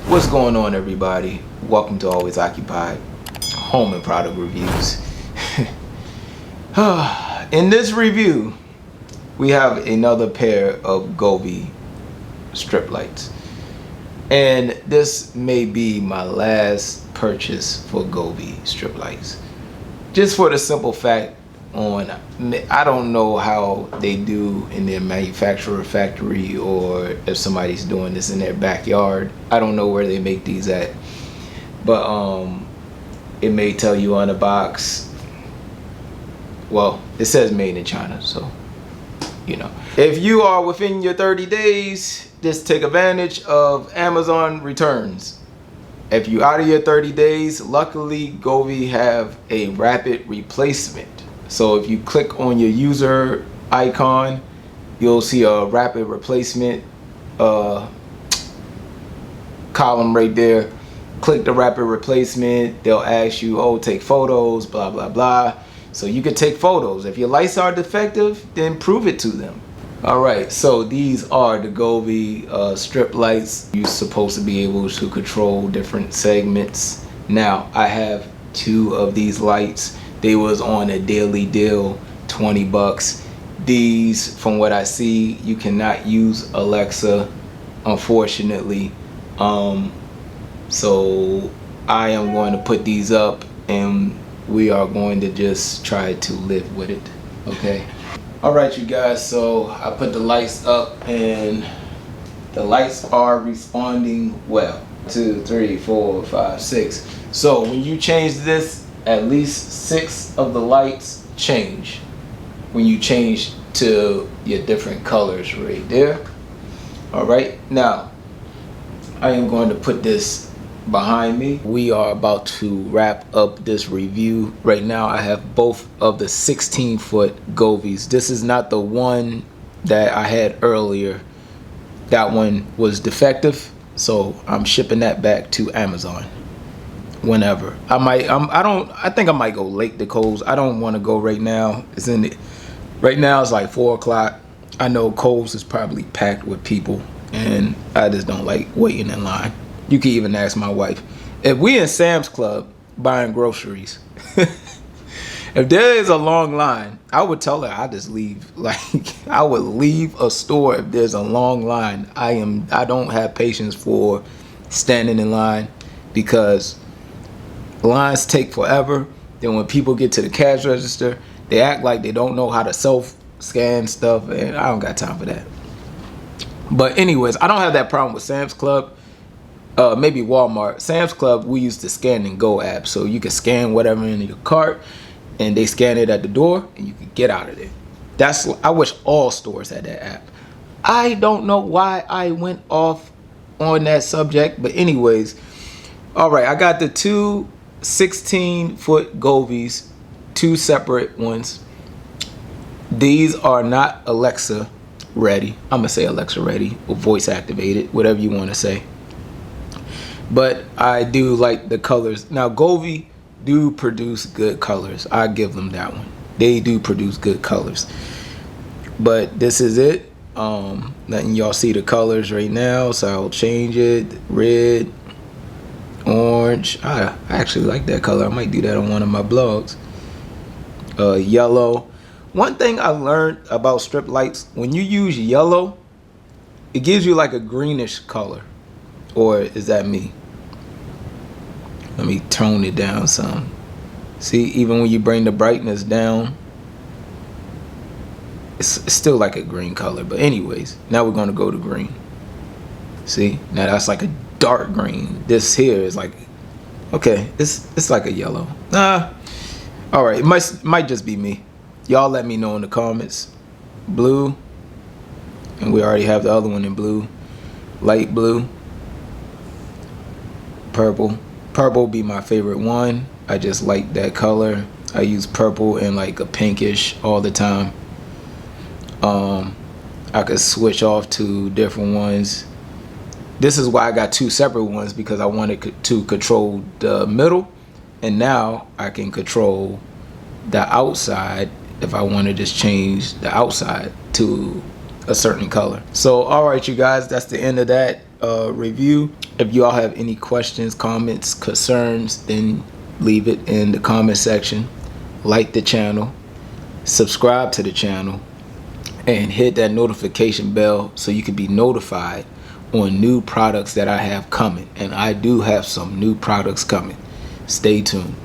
What's going on, everybody? Welcome to Always Occupied Home and Product Reviews. In this review, we have another pair of Govee strip lights. And this may be my last purchase for Govee strip lights. Just for the simple fact I don't know how they do in their manufacturer factory, or if somebody's doing this in their backyard. I don't know where they make these at, but it may tell you on the box. Well, it says made in China, so you know. If you are within your 30 days, just take advantage of Amazon returns. If you're out of your 30 days, luckily Govee have a rapid replacement. So if you click on your user icon, you'll see a rapid replacement column right there. Click the rapid replacement. They'll ask you, oh, take photos, blah, blah, blah. So you can take photos. If your lights are defective, then prove it to them. All right, so these are the Govee strip lights. You're supposed to be able to control different segments. Now, I have 2 of these lights. They was on a daily deal, 20 bucks. These, from what I see, you cannot use Alexa, unfortunately. So I am going to put these up and we are going to just try to live with it, okay? All right, you guys, so I put the lights up and the lights are responding well. 2, 3, 4, 5, 6. So when you change this, at least 6 of the lights change when you change to your different colors right there. All right, now I am going to put this behind me. We are about to wrap up this review. Right now I have both of the 16-foot Govees. This is not the one that I had earlier. That one was defective, so I'm shipping that back to Amazon whenever. I think I might go late to Kohl's. I don't want to go right now. Right now it's like 4 o'clock. I know Kohl's is probably packed with people and I just don't like waiting in line. You can even ask my wife. If we in Sam's Club buying groceries, if there is a long line, I would tell her I just leave. Like, I would leave a store if there's a long line. I don't have patience for standing in line, because lines take forever. Then when people get to the cash register, they act like they don't know how to self-scan stuff, and I don't got time for that. But anyways, I don't have that problem with Sam's Club. Maybe Walmart. Sam's Club, we use the Scan and Go app, so you can scan whatever in your cart and they scan it at the door and you can get out of there. I wish all stores had that app. I don't know why I went off on that subject, but anyways, all right, I got the 2 16-foot Govees, 2 separate ones. These are not Alexa ready. I'm gonna say Alexa ready or voice activated, whatever you want to say. But I do like the colors. Now Govee do produce good colors. I give them that one. They do produce good colors. But this is it. Letting y'all see the colors right now, so I'll change it. Red, orange. I actually like that color. I might do that on one of my blogs. Yellow. One thing I learned about strip lights, when you use yellow, it gives you like a greenish color. Or is that me? Let me tone it down some. See, even when you bring the brightness down, it's still like a green color. But anyways, now we're gonna go to green. See, now that's like a dark green. This here is like, okay, it's like a yellow. All right, it might just be me. Y'all let me know in the comments. Blue, and we already have the other one in blue. Light blue. Purple. Purple be my favorite one. I just like that color. I use purple and like a pinkish all the time. I could switch off to different ones. This is why I got 2 separate ones, because I wanted to control the middle, and now I can control the outside if I want to just change the outside to a certain color. So all right, you guys, that's the end of that. review. If you all have any questions, comments, concerns, then leave it in the comment section. Like the channel, subscribe to the channel, and hit that notification bell so you can be notified on new products that I have coming. And I do have some new products coming. Stay tuned.